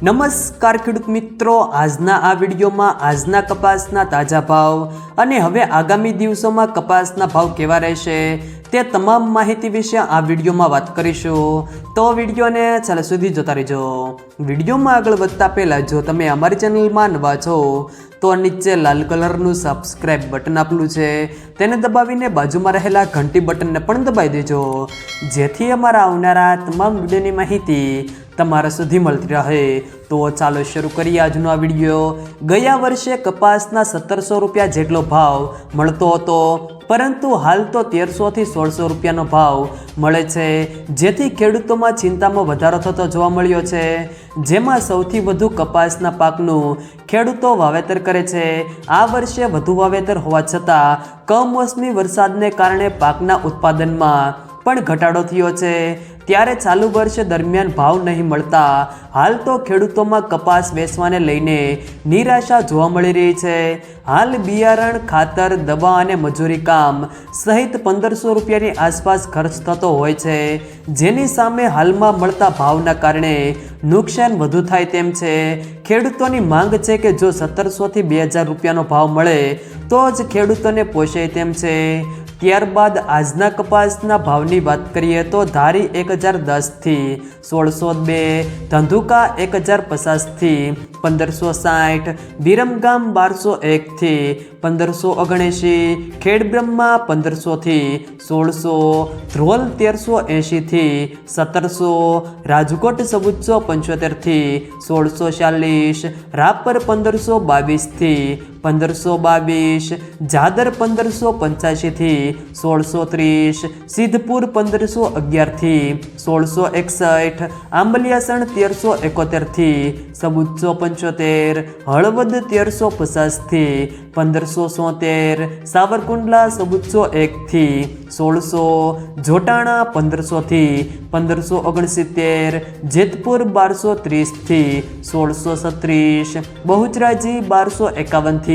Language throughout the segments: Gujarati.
નમસ્કાર ખેડૂત મિત્રો, આજના આ વિડીયોમાં આજના કપાસના તાજા ભાવ અને હવે આગામી દિવસોમાં કપાસના ભાવ કેવા રહેશે તે તમામ માહિતી વિશે આ વિડીયોમાં વાત કરીશું. તો વિડીયોને છેલ્લે સુધી જોતા રહેજો. વિડીયોમાં આગળ વધતા પહેલાં જો તમે અમારી ચેનલમાં નવા છો તો નીચે લાલ કલરનું સબસ્ક્રાઇબ બટન આપેલું છે તેને દબાવીને બાજુમાં રહેલા ઘંટી બટનને પણ દબાવી દેજો, જેથી અમારા આવનારા તમામ વિડીયોની માહિતી તમારા સુધી મળતી રહે. તો ચાલો શરૂ કરીએ આજનો આ વિડીયો. ગયા વર્ષે કપાસના 1700 રૂપિયા જેટલો ભાવ મળતો હતો, પરંતુ હાલ તો 1300 થી 1600 રૂપિયાનો ભાવ મળે છે, જેથી ખેડૂતોમાં ચિંતામાં વધારો થતો જોવા મળ્યો છે. જેમાં સૌથી વધુ કપાસના પાકનું ખેડૂતો વાવેતર કરે છે. આ વર્ષે વધુ વાવેતર હોવા છતાં કમોસમી વરસાદને કારણે પાકના ઉત્પાદનમાં પણ ઘટાડો થયો છે. ત્યારે ચાલુ વર્ષ દરમિયાન ભાવ નહીં મળતા હાલ તો ખેડૂતોમાં કપાસ વેચવાને લઈને નિરાશા જોવા મળી રહી છે. હાલ બિયારણ, ખાતર, દવા અને મજૂરી કામ સહિત 1500 રૂપિયાની આસપાસ ખર્ચ થતો હોય છે, જેની સામે હાલમાં મળતા ભાવના કારણે નુકસાન વધુ થાય તેમ છે. ખેડૂતોની માંગ છે કે જો 1700 થી 2000 રૂપિયાનો ભાવ મળે તો જ ખેડૂતોને પોષાય તેમ છે. ત્યારબાદ આજના કપાસના ભાવની વાત કરીએ તો ધારી 1010 થી 1602, ધંધુકા 1050 થી 1560, વિરમગામ 1201 થી 1579, ખેડબ્રહ્મા 1500 થી 1600, ધ્રોલ 1380 થી 1700, રાજકોટ 1475 થી 1640, રાપર 1522 થી 1522, જાદર 1585 થી 1630, સિદ્ધપુર 1511 થી 1661, આંબલિયાસણ 1371 થી 1475, હળવદ 1350 થી 1573, સાવરકુંડલા 1401 થી 1600, જોટાણા 1500 થી 1569, જેતપુર 1230 થી 1636, બહુચરાજી 1251 થી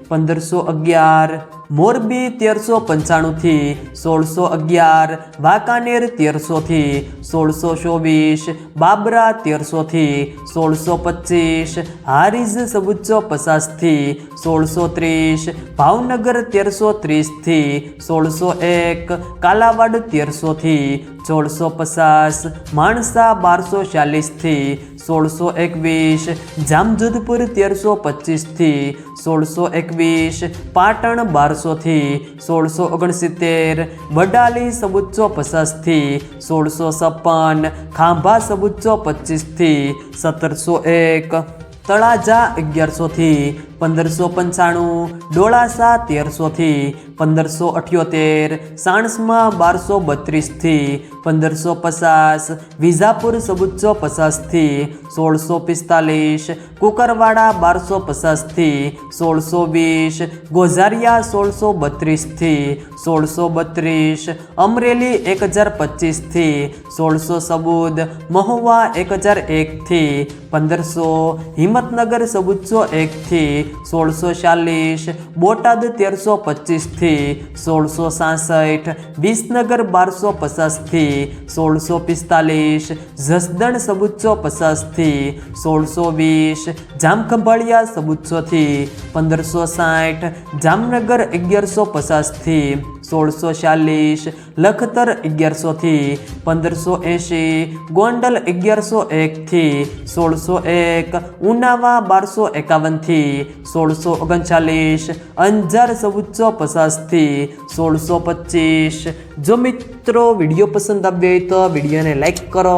1511, મોરબી 1395 થી 1611, વાંકાનેર 1300 થી 1624, બાબરા 1300 થી 1625, હારીજ 1450 થી 1630, ભાવનગર 1330 થી 1601, કાલાવાડ 1300 થી 1650, માણસા 1240 થી 1621, જામજોધપુર 1325 થી 1621, પાટણ 1200 થી 1669, વડાલી 1450 થી 1656, ખાંભા 1425 થી 1701, તળાજા 1100 થી 1595, ડોળાસા 1300 થી 1578, સાણસમાં 1232 થી 1550, વિજાપુર 1450 થી 1645, કુકરવાડા 1250 થી 1620, ગોઝારિયા 1632 થી 1632, અમરેલી 1025 થી 1614, મહુવા 1001 થી 1500, હિંમતનગર 1401 થી 1640, બોટાદ 1325 થી 1666, વિસનગર 1250 થી 1645, જસદણ 1450 થી 1620, જામખંભાળિયા 1400 થી 1560, જામનગર 1150 થી 1640, લખતર 1100 થી 1580, ગોંડલ 1101 થી 1601, ઉનાવા 1251 થી 1639, અંજાર 1450 થી 1625. જો મિત્રો વિડીયો પસંદ આવ્યો હોય તો વિડીયોને લાઈક કરો,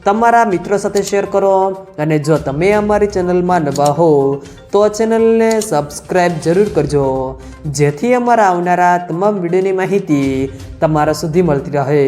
તમારા મિત્રો સાથે શેર કરો, અને જો તમે અમારી ચેનલમાં નવા હો તો ચેનલને સબસ્ક્રાઈબ જરૂર કરજો, જેથી અમારા આવનારા તમામ વિડીયોની માહિતી તમારા સુધી મળતી રહે.